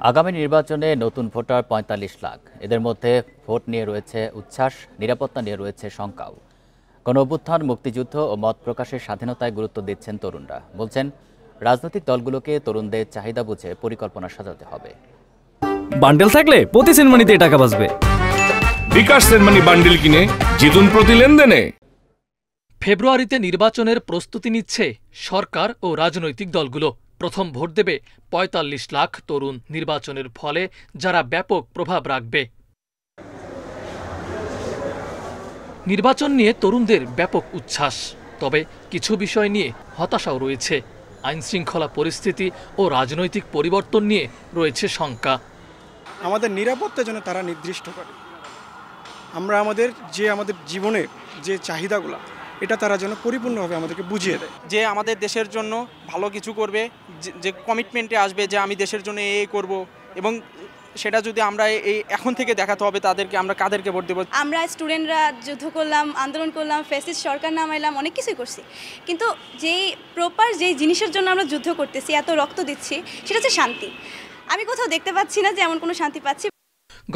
আগামী নির্বাচনে নতুন ভোটার ৪৫ লাখ। এদের মধ্যে ভোট নিয়ে রয়েছে উচ্ছ্বাস, নিরাপত্তা নিয়ে রয়েছে শঙ্কাও। গণঅভ্যুত্থান, মুক্তিযুদ্ধ ও মত প্রকাশের স্বাধীনতায় গুরুত্ব দিচ্ছেন তরুণরা। বলছেন, রাজনৈতিক দলগুলোকে তরুণদের চাহিদা বুঝে পরিকল্পনা সাজাতে হবে। বান্ডেল থাকলে প্রতি সেনমানিতে টাকা বাঁচবে। বিকাশ সেনমানি বান্ডেল কিনে জিতুন প্রতি লেনদেনে। ফেব্রুয়ারিতে নির্বাচনের প্রস্তুতি নিচ্ছে সরকার ও রাজনৈতিক দলগুলো। প্রথম ভোট দেবে ৪৫ লাখ তরুণ, নির্বাচনের ফলে যারা ব্যাপক প্রভাব রাখবে। নির্বাচন নিয়ে তরুণদের ব্যাপক উচ্ছ্বাস, তবে কিছু বিষয় নিয়ে হতাশাও রয়েছে। আইনশৃঙ্খলা পরিস্থিতি ও রাজনৈতিক পরিবর্তন নিয়ে রয়েছে শঙ্কা। আমাদের নিরাপত্তা যেন তারা নির্দিষ্ট করে। আমরা আমাদের জীবনের যে চাহিদাগুলো, এটা তারা যেন পরিপূর্ণভাবে আমাদেরকে বুঝিয়ে দেয়, যে আমাদের দেশের জন্য ভালো কিছু করবে, যে কমিটমেন্টে আসবে যে আমি দেশের জন্য এই করব, এবং সেটা যদি আমরা এই এখন থেকে দেখাতে হবে তাদেরকে, আমরা কাদেরকে ভোট দেবো। আমরা স্টুডেন্টরা যুদ্ধ করলাম, আন্দোলন করলাম, ফ্যাসিস্ট সরকার নামাইলাম, অনেক কিছুই করছি, কিন্তু যেই জিনিসের জন্য আমরা যুদ্ধ করতেছি, এত রক্ত দিচ্ছি, সেটা হচ্ছে শান্তি। আমি কোথাও দেখতে পাচ্ছি না যে এমন কোনো শান্তি পাচ্ছি।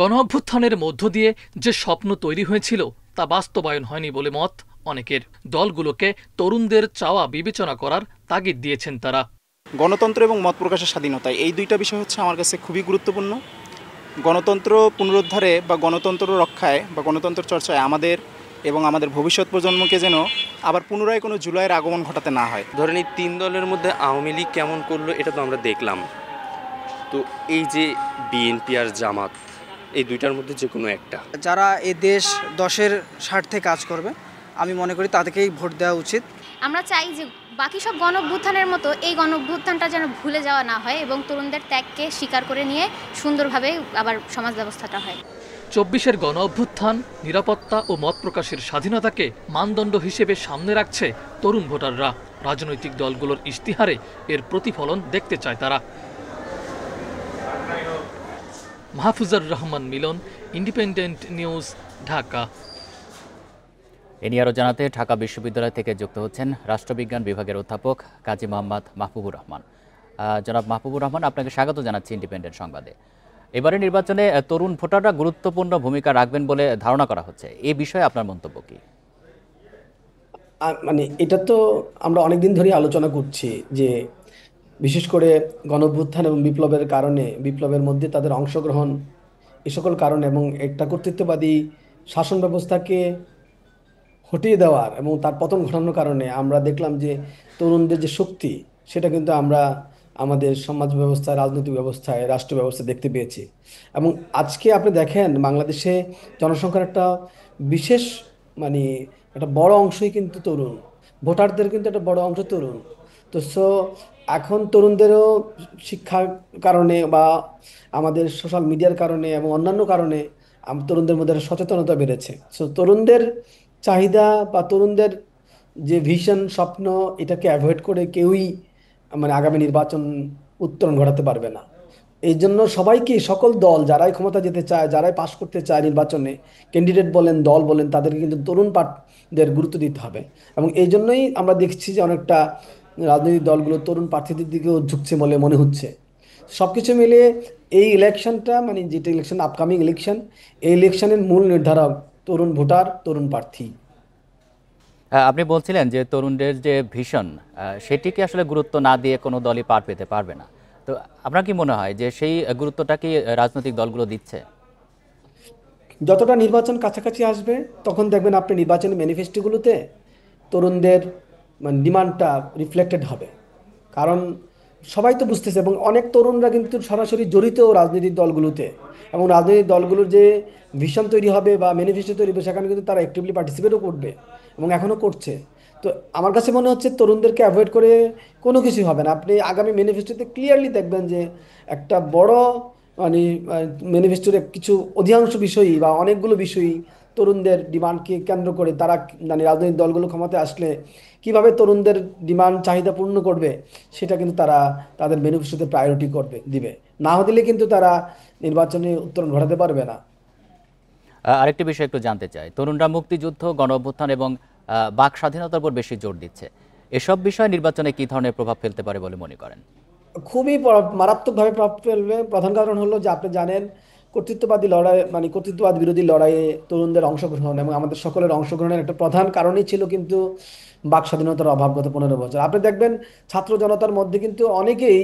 গণঅভ্যুত্থানের মধ্য দিয়ে যে স্বপ্ন তৈরি হয়েছিল তা বাস্তবায়ন হয়নি বলে মত অনেকের। দলগুলোকে তরুণদের চাওয়া বিবেচনা করার তাগিদ দিয়েছেন তারা। গণতন্ত্র এবং মত প্রকাশের স্বাধীনতা, এই দুইটা বিষয় হচ্ছে আমার কাছে খুবই গুরুত্বপূর্ণ। গণতন্ত্র পুনরুদ্ধারে বা গণতন্ত্র রক্ষায় বা গণতন্ত্র চর্চায় আমাদের এবং আমাদের ভবিষ্যৎ প্রজন্মকে যেন আবার পুনরায় কোনো জুলাইয়ের আগমন ঘটাতে না হয়। ধরেন এই তিন দলের মধ্যে আওয়ামী লীগ কেমন করলো এটা তো আমরা দেখলাম। তো এই যে বিএনপি আর জামাত, এই দুইটার মধ্যে যে কোনো একটা, যারা এই দেশ দশের স্বার্থে কাজ করবে, আমি মনে করি তাদেরকেই ভোট দেওয়া উচিত। আমরা চাই যে বাকি সব গণঅভ্যুত্থানের মতো এই গণঅভ্যুত্থানটা যেন ভুলে যাওয়া না হয় এবং তরুণদের ত্যাগকে স্বীকার করে নিয়ে সুন্দরভাবে আবার সমাজ ব্যবস্থাটা হয়। ২৪-এর গণঅভ্যুত্থান নিরাপত্তা ও মত প্রকাশের স্বাধীনতাকে মানদণ্ড হিসেবে সামনে রাখছে তরুণ ভোটাররা। রাজনৈতিক দলগুলোর ইশতিহারে এর প্রতিফলন দেখতে চায় তারা। মাহফুজার রহমান মিলন, ইন্ডিপেন্ডেন্ট নিউজ, ঢাকা। এ নিয়ে আরও জানাতে ঢাকা বিশ্ববিদ্যালয় থেকে যুক্ত হচ্ছেন রাষ্ট্রবিজ্ঞান বিভাগের অধ্যাপক কাজী মোহাম্মদ মাহবুবুর রহমান। জনাব মাহবুবুর রহমান, আপনাকে স্বাগত জানাচ্ছি ইন্ডিপেন্ডেন্ট সংবাদে। এবারে নির্বাচনে তরুণ ভোটাররা গুরুত্বপূর্ণ ভূমিকা রাখবেন বলে ধারণা করা হচ্ছে, এই বিষয়ে আপনার মন্তব্য কি? মানে এটা তো আমরা অনেকদিন ধরে আলোচনা করছি যে বিশেষ করে গণঅভ্যুত্থান এবং বিপ্লবের কারণে, বিপ্লবের মধ্যে তাদের অংশগ্রহণ, এ সকল কারণে এবং একটা কর্তৃত্ববাদী শাসন ব্যবস্থাকে হটিয়ে দেওয়ার এবং তার পতন ঘটানোর কারণে আমরা দেখলাম যে তরুণদের যে শক্তি, সেটা কিন্তু আমরা আমাদের সমাজ ব্যবস্থায়, রাজনৈতিক ব্যবস্থায়, রাষ্ট্র ব্যবস্থায় দেখতে পেয়েছি। এবং আজকে আপনি দেখেন বাংলাদেশে জনসংখ্যার একটা বিশেষ একটা বড় অংশই কিন্তু তরুণ, ভোটারদের কিন্তু একটা বড় অংশ তরুণ। তো এখন তরুণদেরও শিক্ষার কারণে বা আমাদের সোশ্যাল মিডিয়ার কারণে এবং অন্যান্য কারণে তরুণদের মধ্যে একটা সচেতনতা বেড়েছে। তরুণদের চাহিদা বা তরুণদের যে ভিশন, স্বপ্ন, এটাকে অ্যাভয়েড করে কেউই আগামী নির্বাচন উত্তরণ ঘটাতে পারবে না। এই জন্য সবাইকে, সকল দল যারাই ক্ষমতা যেতে চায়, যারাই পাশ করতে চায় নির্বাচনে, ক্যান্ডিডেট বলেন, দল বলেন, তাদেরকে কিন্তু তরুণ প্রার্থীদের গুরুত্ব দিতে হবে। এবং এই জন্যই আমরা দেখছি যে অনেকটা রাজনৈতিক দলগুলো তরুণ প্রার্থীদের দিকেও ঝুঁকছে বলে মনে হচ্ছে। সব কিছু মিলিয়ে এই ইলেকশনটা, যেটা ইলেকশন, আপকামিং ইলেকশন, এই ইলেকশনের মূল নির্ধারক তরুণ ভোটার, তরুণ প্রার্থী। আপনি বলছিলেন যে তরুণদের যে ভিশন, সেটিকে আসলে গুরুত্ব না দিয়ে কোনো দলই পার পেতে পারবে না। তো আপনার কি মনে হয় যে সেই গুরুত্বটা কি রাজনৈতিক দলগুলো দিচ্ছে? যতটা নির্বাচন কাছাকাছি আসবে তখন দেখবেন আপনি নির্বাচনী ম্যানিফেস্টোগুলোতে তরুণদের ডিমান্ডটা রিফ্লেক্টেড হবে। কারণ সবাই তো বুঝতেছে এবং অনেক তরুণরা কিন্তু সরাসরি জড়িত রাজনৈতিক দলগুলোতে, এবং রাজনৈতিক দলগুলোর যে ভিশন তৈরি হবে বা ম্যানিফেস্টো তৈরি হবে, সেখানে কিন্তু তারা অ্যাক্টিভলি পার্টিসিপেটও করবে এবং এখনও করছে। তো আমার কাছে মনে হচ্ছে তরুণদেরকে অ্যাভয়েড করে কোনো কিছুই হবে না। আপনি আগামী ম্যানিফেস্টোতে ক্লিয়ারলি দেখবেন যে একটা বড় ম্যানিফেস্টোর কিছু অধিকাংশ বিষয়ই বা অনেকগুলো বিষয়ই তরুণদের ডিমান্ডকে কেন্দ্র করে তারা রাজনৈতিক দলগুলো ক্ষমতায় আসলে কিভাবে তরুণদের ডিমান্ড, চাহিদা পূর্ণ করবে, সেটা কিন্তু তারা তাদের ম্যানিফেস্টোতে প্রায়োরিটি দিবে। না দিলে কিন্তু তারা নির্বাচনে উত্তরণ ঘটাতে পারবে না। আরেকটি বিষয় একটু জানতে চাই, তরুণরা মুক্তিযুদ্ধ, গণঅভ্যুত্থান এবং বাক স্বাধীনতার উপর বেশি জোর দিচ্ছে। এসব বিষয় নির্বাচনে কী ধরনের প্রভাব ফেলতে পারে বলে মনে করেন? খুবই মারাত্মকভাবে প্রভাব ফেলবে। প্রধান কারণ হলো যে আপনি জানেন কর্তৃত্ববাদী লড়াই মানে কর্তৃত্ববাদ বিরোধী লড়াইয়ে তরুণদের অংশগ্রহণ এবং আমাদের সকলের অংশগ্রহণের একটা প্রধান কারণই ছিল কিন্তু বাক স্বাধীনতার অভাব গত 15 বছর। আপনি দেখবেন ছাত্র জনতার মধ্যে কিন্তু অনেকেই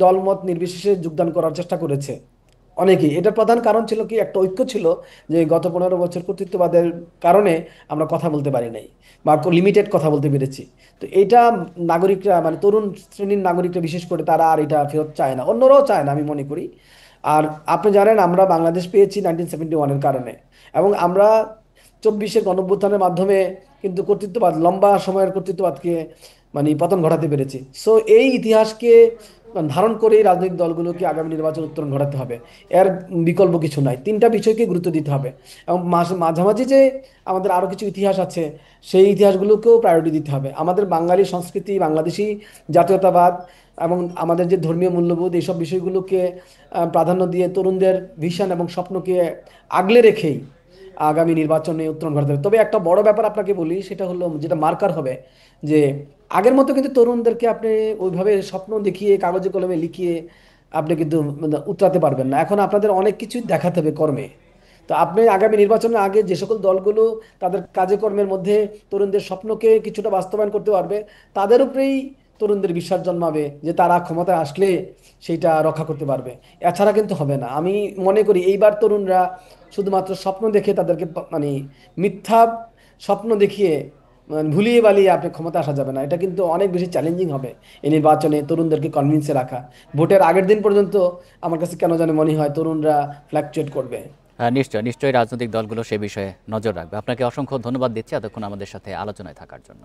দলমত নির্বিশেষে যোগদান করার চেষ্টা করেছে, অনেকেই। এটার প্রধান কারণ ছিল কি, একটা ঐক্য ছিল যে গত 15 বছর কর্তৃত্ববাদের কারণে আমরা কথা বলতে পারি নাই বা লিমিটেড কথা বলতে পেরেছি। তো এইটা নাগরিকরা মানে তরুণ শ্রেণীর নাগরিকরা বিশেষ করে তারা আর এটা ফেরত চায় না, অন্যরাও চায় না আমি মনে করি। আর আপনি জানেন আমরা বাংলাদেশ পেয়েছি 1971-এর কারণে, এবং আমরা 24-এর গণঅভ্যুত্থানের মাধ্যমে কিন্তু কর্তৃত্ববাদ, লম্বা সময়ের কর্তৃত্ববাদকে মানে পতন ঘটাতে পেরেছি। সো এই ইতিহাসকে ধারণ করেই রাজনৈতিক দলগুলোকে আগামী নির্বাচন উত্তরণ ঘটাতে হবে, এর বিকল্প কিছু নাই। 3টা বিষয়কে গুরুত্ব দিতে হবে এবং মাঝামাঝি যে আমাদের আরও কিছু ইতিহাস আছে সেই ইতিহাসগুলোকেও প্রায়োরিটি দিতে হবে। আমাদের বাঙালি সংস্কৃতি, বাংলাদেশি জাতীয়তাবাদ এবং আমাদের যে ধর্মীয় মূল্যবোধ, এইসব বিষয়গুলোকে প্রাধান্য দিয়ে তরুণদের ভিশন এবং স্বপ্নকে আগলে রেখেই আগামী নির্বাচনে উত্তরণ ঘটাতে হবে। তবে একটা বড় ব্যাপার আপনাকে বলি, সেটা হলো যেটা মার্কার হবে যে আগের মতো কিন্তু তরুণদেরকে আপনি ওইভাবে স্বপ্ন দেখিয়ে কাগজে কলমে লিখিয়ে আপনি কিন্তু উতরাতে পারবেন না। এখন আপনাদের অনেক কিছুই দেখাতে হবে কর্মে। তো আপনি আগামী নির্বাচনের আগে যে সকল দলগুলো তাদের কাজে কর্মের মধ্যে তরুণদের স্বপ্নকে কিছুটা বাস্তবায়ন করতে পারবে, তাদের উপরেই তরুণদের বিশ্বাস জন্মাবে যে তারা ক্ষমতায় আসলে সেইটা রক্ষা করতে পারবে, এছাড়া কিন্তু হবে না। আমি মনে করি এইবার তরুণরা শুধুমাত্র স্বপ্ন দেখে তাদেরকে মানে মিথ্যা স্বপ্ন দেখিয়ে ভুলিয়ে বালিয়ে আপনি ক্ষমতা আসা যাবে না। এটা কিন্তু অনেক বেশি চ্যালেঞ্জিং হবে এই নির্বাচনে তরুণদেরকে কনভিন্সে রাখা। ভোটের আগের দিন পর্যন্ত আমার কাছে কেন জানি মনে হয় তরুণরা ফ্ল্যাকচুয়েট করবে। নিশ্চয়ই রাজনৈতিক দলগুলো সে বিষয়ে নজর রাখবে। আপনাকে অসংখ্য ধন্যবাদ দিচ্ছি এতক্ষণ আমাদের সাথে আলোচনায় থাকার জন্য।